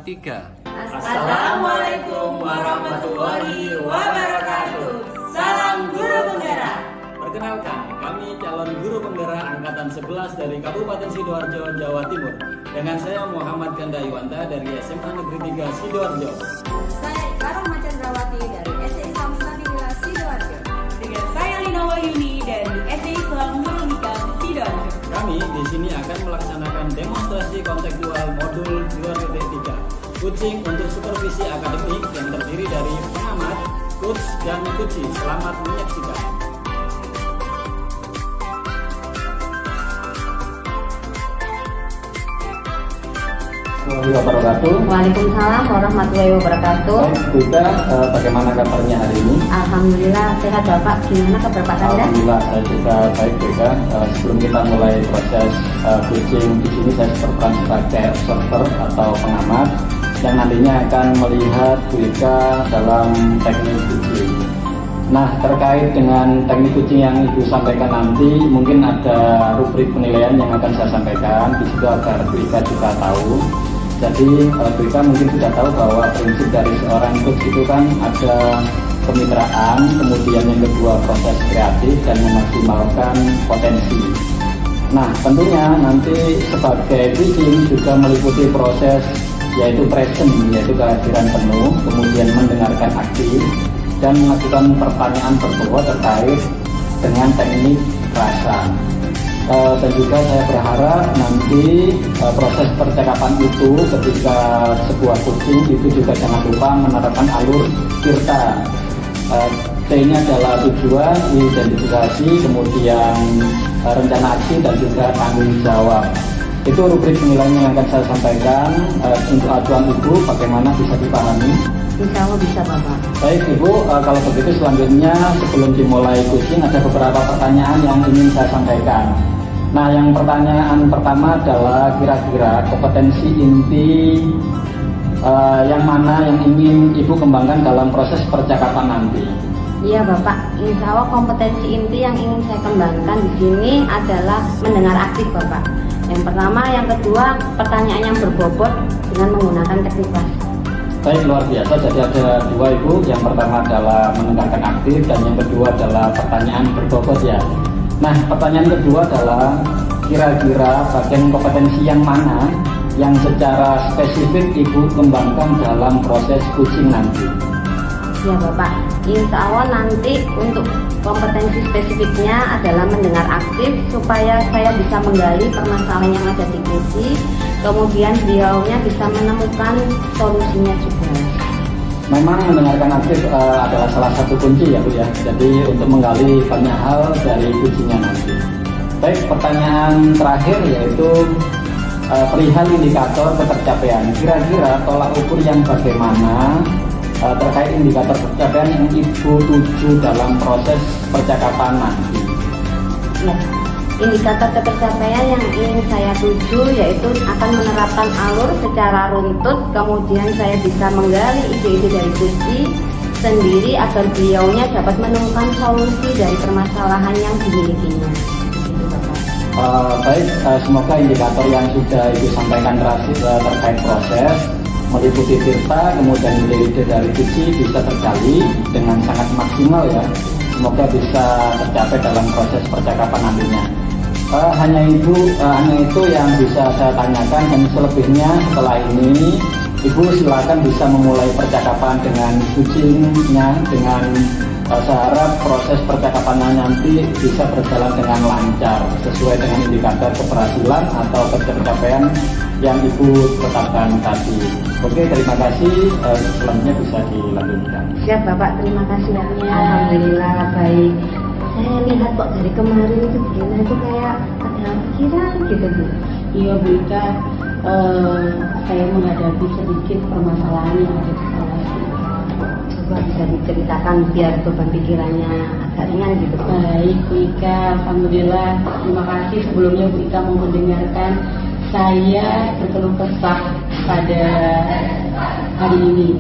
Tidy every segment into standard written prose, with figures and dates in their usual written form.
3. Assalamualaikum warahmatullahi wabarakatuh. Salam Guru Penggerak. Perkenalkan, kami calon guru penggerak angkatan 11 dari Kabupaten Sidoarjo, Jawa Timur. Dengan saya Muhammad Ganda Iwanta dari SMA Negeri 3 Sidoarjo. Saya Ika Rahma Chandrawati dari SD Islam Sabilillah Sidoarjo. Dengan saya Lina Wahyuni dari SD Islam Nurul Hikam Sidoarjo. Kami di sini akan melaksanakan demonstrasi konseptual modul 2.3. Coaching untuk supervisi akademik yang terdiri dari pengamat, coach, dan coachee. Selamat menyaksikan. Waalaikumsalam warahmatullahi wabarakatuh. Kita bagaimana kabarnya hari ini? Alhamdulillah sehat Bapak. Gimana kabar Pak Anda? Alhamdulillah saya juga baik juga. Sebelum kita mulai proses coaching di sini, saya berperan sebagai observer atau pengamat yang nantinya akan melihat Wika dalam teknik coaching. Nah, terkait dengan teknik coaching yang Ibu sampaikan nanti, mungkin ada rubrik penilaian yang akan saya sampaikan di situ agar Wika juga tahu. Jadi Wika mungkin sudah tahu bahwa prinsip dari seorang coach itu kan ada kemitraan, kemudian yang kedua proses kreatif dan memaksimalkan potensi. Nah, tentunya nanti sebagai coaching juga meliputi proses yaitu present, yaitu kehadiran penuh, kemudian mendengarkan aktif dan melakukan pertanyaan berbobot terkait dengan teknik rasa. Dan juga saya berharap nanti proses percakapan itu ketika sebuah coaching itu juga jangan lupa menerapkan alur tirta. T-nya adalah tujuan, identifikasi, kemudian rencana aksi dan juga tanggung jawab. Itu rubrik penilaian yang akan saya sampaikan. Untuk acuan Ibu bagaimana bisa dipahami? Insya Allah bisa Bapak. Baik Ibu, kalau begitu selanjutnya sebelum dimulai coaching ada beberapa pertanyaan yang ingin saya sampaikan. Nah, yang pertanyaan pertama adalah kira-kira kompetensi inti yang mana yang ingin Ibu kembangkan dalam proses percakapan nanti? Iya Bapak, insya Allah kompetensi inti yang ingin saya kembangkan di sini adalah mendengar aktif Bapak. Yang pertama, yang kedua pertanyaan yang berbobot dengan menggunakan teknik rasa. Baik, luar biasa. Jadi ada dua Ibu. Yang pertama adalah mendengarkan aktif dan yang kedua adalah pertanyaan berbobot ya. Nah, pertanyaan kedua adalah kira-kira bagian kompetensi yang mana yang secara spesifik Ibu kembangkan dalam proses coaching nanti? Ya Bapak, insya Allah nanti untuk kompetensi spesifiknya adalah mendengar aktif supaya saya bisa menggali permasalahan yang ada di coaching, kemudian beliaunya bisa menemukan solusinya juga. Memang mendengarkan aktif adalah salah satu kunci ya Bu ya. Jadi untuk menggali banyak hal dari coachingnya nanti. Baik, pertanyaan terakhir yaitu perihal indikator ketercapaian. Kira-kira tolak ukur yang bagaimana terkait indikator pencapaian yang Ibu tuju dalam proses percakapan nanti? Ya, indikator ketercapaian yang ingin saya tuju yaitu akan menerapkan alur secara runtut, kemudian saya bisa menggali ide-ide dari coaching sendiri agar beliaunya dapat menemukan solusi dari permasalahan yang dimilikinya. Baik, semoga indikator yang sudah Ibu sampaikan terkait proses meliputi tirta, kemudian ide-ide dari coaching bisa tergali dengan sangat maksimal ya. Semoga bisa tercapai dalam proses percakapan nantinya. Hanya itu yang bisa saya tanyakan, dan selebihnya setelah ini Ibu silakan bisa memulai percakapan dengan coachingnya dengan saya harap proses percakapannya nanti bisa berjalan dengan lancar sesuai dengan indikator keberhasilan atau pencapaian yang Ibu tetapkan tadi. Oke, terima kasih. Selanjutnya bisa dilanjutkan. Siap Bapak, terima kasih ya. Alhamdulillah baik. Saya lihat kok dari kemarin itu gimana itu kayak ada pikiran gitu Bu. Iya Bu Ika, saya menghadapi sedikit permasalahan yang ada di sekolah. Coba bisa diceritakan biar beban pikirannya agak ringan gitu. Baik Bu Ika, alhamdulillah. Terima kasih sebelumnya Bu Ika mau mendengarkan saya berkeluh kesah pada hari ini.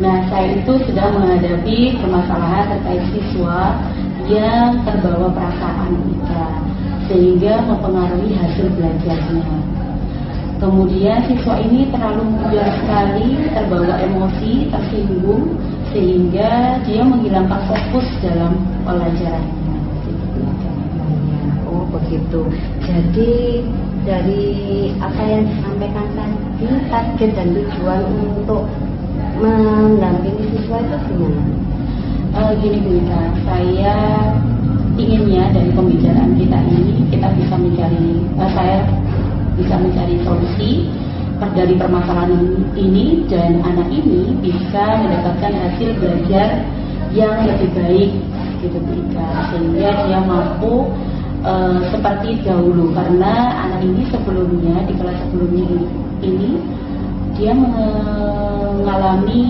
Nah, saya itu sedang menghadapi permasalahan terkait siswa yang terbawa perasaan kita sehingga mempengaruhi hasil belajarnya. Kemudian siswa ini terlalu mudah sekali terbawa emosi, tersinggung, sehingga dia menghilangkan fokus dalam pelajarannya. Oh begitu. Jadi dari apa yang disampaikan tadi, target dan tujuan untuk mendampingi siswa itu gimana? Gini Bu Ika, saya inginnya dari pembicaraan kita ini kita bisa mencari, saya bisa mencari solusi dari permasalahan ini, dan anak ini bisa mendapatkan hasil belajar yang lebih baik gitu Bu Ika, sehingga dia mampu seperti dahulu. Karena anak ini sebelumnya di kelas sebelumnya ini dia mengalami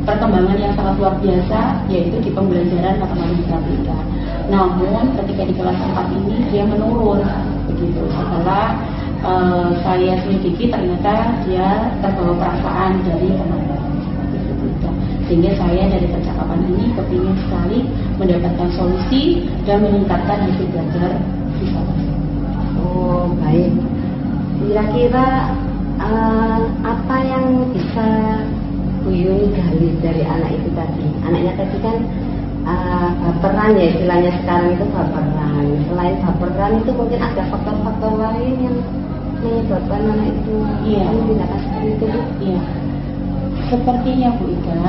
perkembangan yang sangat luar biasa, yaitu di pembelajaran matematika Bu Ika. Namun ketika di kelas 4 ini dia menurun begitu. Setelah saya selidiki, ternyata dia terbawa perasaan dari teman-teman, sehingga saya dari percakapan ini kepingin sekali mendapatkan solusi dan meningkatkan hasil belajar siswa. Oh baik. Kira-kira apa yang bisa Bu Yuni gali dari anak itu tadi? Anaknya tadi kan baperan ya, istilahnya sekarang itu baperan. Selain baperan itu mungkin ada faktor-faktor lain yang menyebabkan anak itu tindakan seperti itu. Iya. Sepertinya Bu Ika,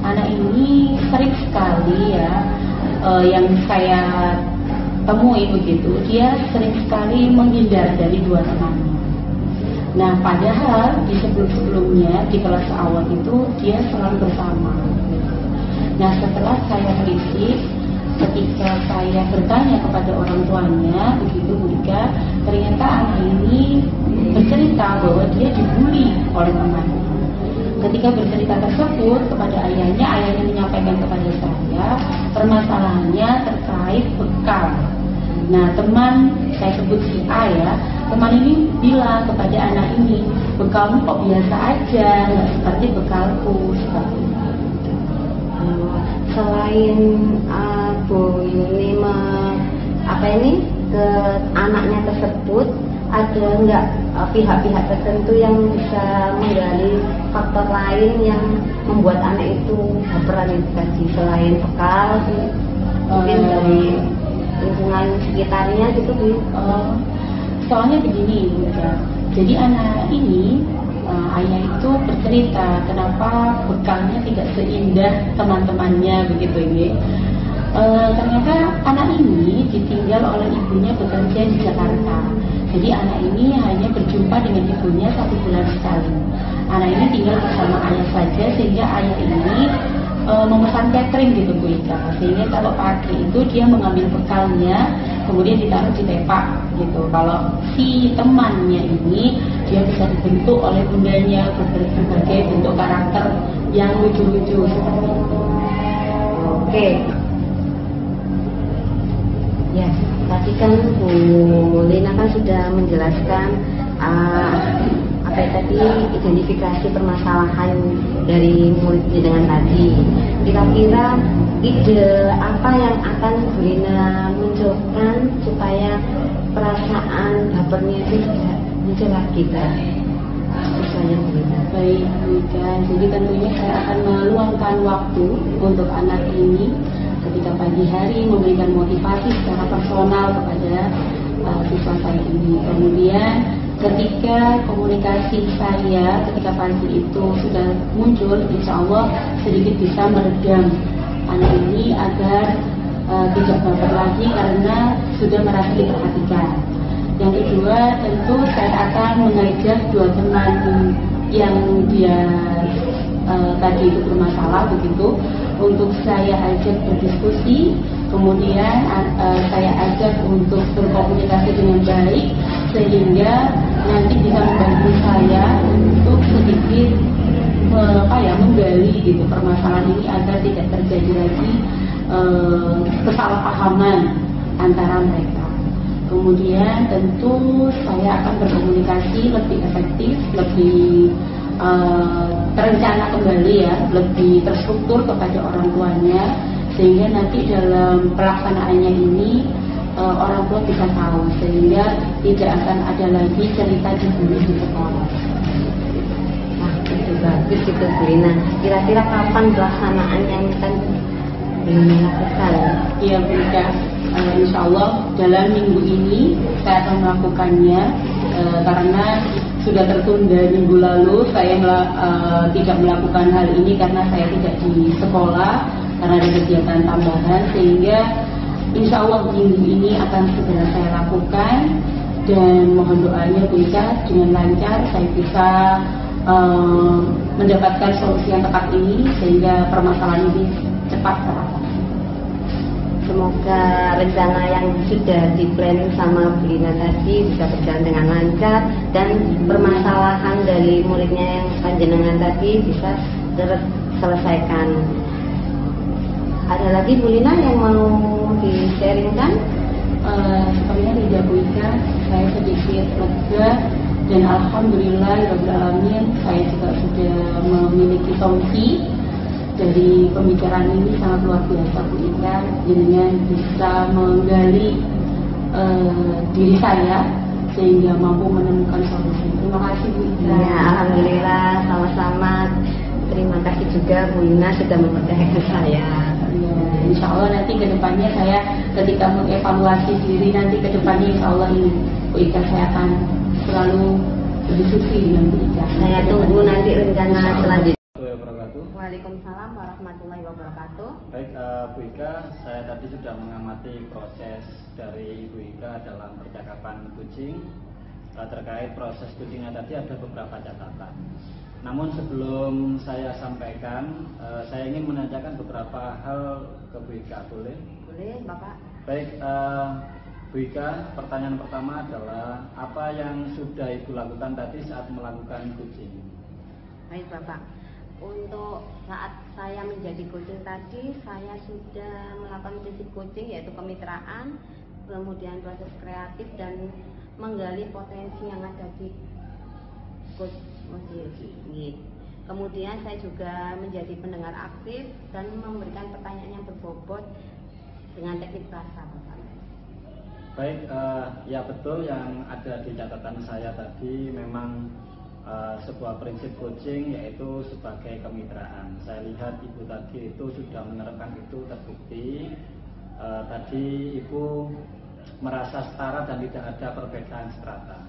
anak ini sering sekali yang saya temui begitu, dia sering sekali menghindar dari dua temannya. Nah, padahal di sebelum-sebelumnya di kelas awal itu dia selalu bersama. Nah, setelah saya telisik, ketika saya bertanya kepada orang tuanya, begitu Bu Ika, ternyata anak ini bercerita bahwa dia dibully oleh temannya. Ketika bercerita tersebut kepada ayahnya menyampaikan kepada saya permasalahannya terkait bekal. Nah, teman saya sebut si A ya, teman ini bilang kepada anak ini, bekalmu kok biasa aja, nggak seperti bekalku, seperti itu. Selain Bu Yuni ke anaknya tersebut, ada nggak pihak-pihak tertentu yang bisa menggali faktor lain yang membuat anak itu baperan itu tadi, selain bekal, mungkin dari lingkungan sekitarnya gitu Bu? Soalnya begini Bu, jadi anak ini ayah itu bercerita kenapa bekalnya tidak seindah teman-temannya begitu ya. Ternyata anak ini ditinggal oleh ibunya bekerja di Jakarta. Jadi anak ini hanya berjumpa dengan ibunya 1 bulan sekali. Anak ini tinggal bersama ayah saja, sehingga ayah ini memesan catering gitu Bu Ika. Sehingga kalau pagi itu dia mengambil bekalnya, kemudian ditaruh di tepak gitu. Kalau si temannya ini dia bisa dibentuk oleh bundanya berbagai bentuk karakter yang lucu-lucu seperti itu. Oke. Ya, tadi kan Bu Lina kan sudah menjelaskan identifikasi permasalahan dari muridnya dengan tadi. Kira-kira ide apa yang akan Bu Lina munculkan supaya perasaan bapernya itu tidak muncul lagi siswanya Bu Lina? Baik Bu Ika, jadi tentunya saya akan meluangkan waktu untuk anak ini ketika pagi hari memberikan motivasi secara personal kepada siswa saya ini. Kemudian ketika komunikasi saya ketika pagi itu sudah muncul, insya Allah sedikit bisa meredam anak ini agar tidak baper lagi karena sudah merasa diperhatikan. Yang kedua, tentu saya akan mengajak 2 teman yang dia tadi itu bermasalah begitu, untuk saya ajak berdiskusi, kemudian saya ajak untuk berkomunikasi dengan baik, sehingga nanti bisa membantu saya untuk sedikit menggali gitu permasalahan ini agar tidak terjadi lagi kesalahpahaman antara mereka. Kemudian tentu saya akan berkomunikasi lebih efektif, lebih terencana kembali ya, lebih terstruktur kepada orang tuanya, sehingga nanti dalam pelaksanaannya ini orang tua bisa tahu, sehingga tidak akan ada lagi cerita dibully di sekolah. Nah, itu bagus itu Bu Lina. Kira-kira kapan pelaksanaan yang akan dilakukan? Iya Bu Ika, insya Allah dalam minggu ini saya akan melakukannya, karena sudah tertunda minggu lalu. Saya tidak melakukan hal ini karena saya tidak di sekolah karena ada kegiatan tambahan, sehingga insya Allah minggu ini akan segera saya lakukan, dan mohon doanya Bu Ika dengan lancar saya bisa mendapatkan solusi yang tepat ini sehingga permasalahan ini cepat terangkat. Semoga rencana yang sudah diplan sama Bu Lina tadi bisa berjalan dengan lancar, dan permasalahan dari muridnya yang panjenengan tadi bisa terselesaikan. Ada lagi Bu Lina yang mau di-sharingkan? Sepertinya tidak Bu Ika, saya sedikit lega, dan alhamdulillah rabbil alamin saya juga sudah memiliki solusi dari pembicaraan ini. Sangat luar biasa Bu Ika, dengan bisa menggali diri saya sehingga mampu menemukan solusi. Terima kasih Bu Ika. Ya, alhamdulillah, sama-sama. Terima kasih juga Bu Lina sudah mempercayakan saya. Ya, insya Allah nanti kedepannya saya ketika mengevaluasi diri nanti kedepannya insya Allah ini Bu Ika saya akan selalu berdiskusi dengan Bu Ika. Saya tunggu nanti rencana selanjutnya. Waalaikumsalam. Waalaikumsalam warahmatullahi wabarakatuh. Baik, Bu Ika, saya tadi sudah mengamati proses dari Ibu Ika dalam percakapan kucing. Terkait proses kucingnya tadi ada beberapa catatan. Namun sebelum saya sampaikan, saya ingin menanyakan beberapa hal ke Bu Ika, boleh? Boleh, Bapak. Baik, Bu Ika, pertanyaan pertama adalah apa yang sudah Ibu lakukan tadi saat melakukan kucing? Baik Bapak, untuk saat saya menjadi kucing tadi, saya sudah melakukan prinsip kucing, yaitu kemitraan, kemudian proses kreatif, dan menggali potensi yang ada di kucing. Kemudian saya juga menjadi pendengar aktif dan memberikan pertanyaan yang berbobot dengan teknik bahasa. Baik, ya betul yang ada di catatan saya tadi memang sebuah prinsip coaching yaitu sebagai kemitraan. Saya lihat Ibu tadi itu sudah menerapkan itu, terbukti. Tadi Ibu merasa setara dan tidak ada perbedaan strata.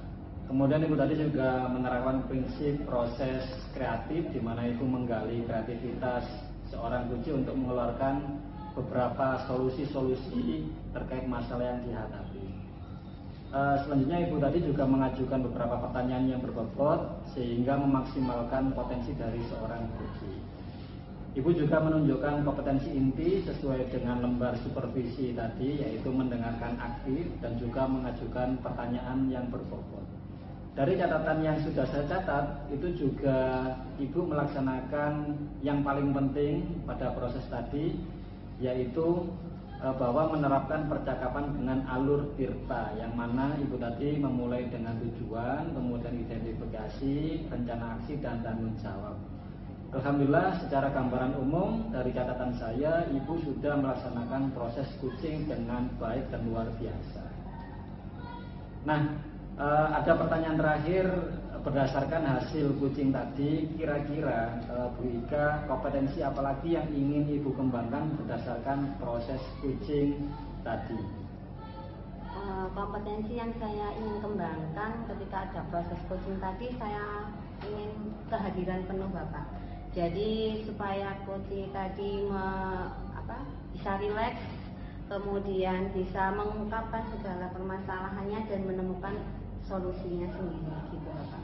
Kemudian Ibu tadi juga menerapkan prinsip proses kreatif, di mana Ibu menggali kreativitas seorang kucing untuk mengeluarkan beberapa solusi-solusi terkait masalah yang dihadapi. Selanjutnya Ibu tadi juga mengajukan beberapa pertanyaan yang berbobot sehingga memaksimalkan potensi dari seorang kucing. Ibu juga menunjukkan kompetensi inti sesuai dengan lembar supervisi tadi, yaitu mendengarkan aktif dan juga mengajukan pertanyaan yang berbobot. Dari catatan yang sudah saya catat, itu juga Ibu melaksanakan yang paling penting pada proses tadi, yaitu bahwa menerapkan percakapan dengan alur tirta, yang mana Ibu tadi memulai dengan tujuan, kemudian identifikasi, rencana aksi, dan tanggung jawab. Alhamdulillah, secara gambaran umum dari catatan saya, Ibu sudah melaksanakan proses coaching dengan baik dan luar biasa. Nah, ada pertanyaan terakhir berdasarkan hasil coaching tadi, kira-kira Bu Ika, kompetensi apalagi yang ingin Ibu kembangkan berdasarkan proses coaching tadi? Kompetensi yang saya ingin kembangkan ketika ada proses coaching tadi, saya ingin kehadiran penuh Bapak. Jadi supaya coaching tadi bisa rileks, kemudian bisa mengungkapkan segala permasalahannya dan menemukan solusinya sendiri, gitu Bapak.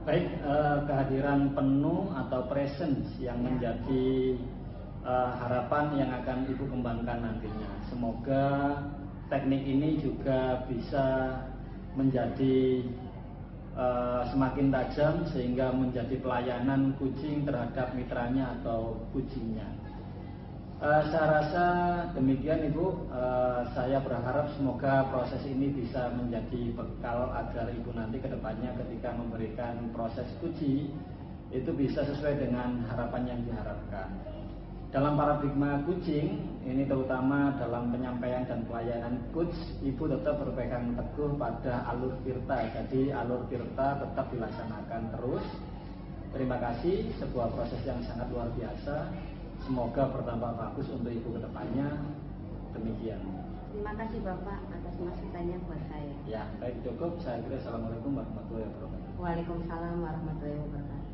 Baik, kehadiran penuh atau presence yang menjadi harapan yang akan Ibu kembangkan nantinya. Semoga teknik ini juga bisa menjadi semakin tajam sehingga menjadi pelayanan kucing terhadap mitranya atau kucingnya. Saya rasa demikian Ibu. Saya berharap semoga proses ini bisa menjadi bekal agar Ibu nanti kedepannya ketika memberikan proses kucing itu bisa sesuai dengan harapan yang diharapkan. Dalam paradigma coaching, ini terutama dalam penyampaian dan pelayanan coach, Ibu tetap berpegang teguh pada alur Tirta. Jadi alur Tirta tetap dilaksanakan terus. Terima kasih, sebuah proses yang sangat luar biasa. Semoga bertambah bagus untuk Ibu kedepannya. Demikian. Terima kasih Bapak atas masukannya buat saya. Ya, baik, cukup. Saya kira Assalamualaikum warahmatullahi wabarakatuh. Waalaikumsalam warahmatullahi wabarakatuh.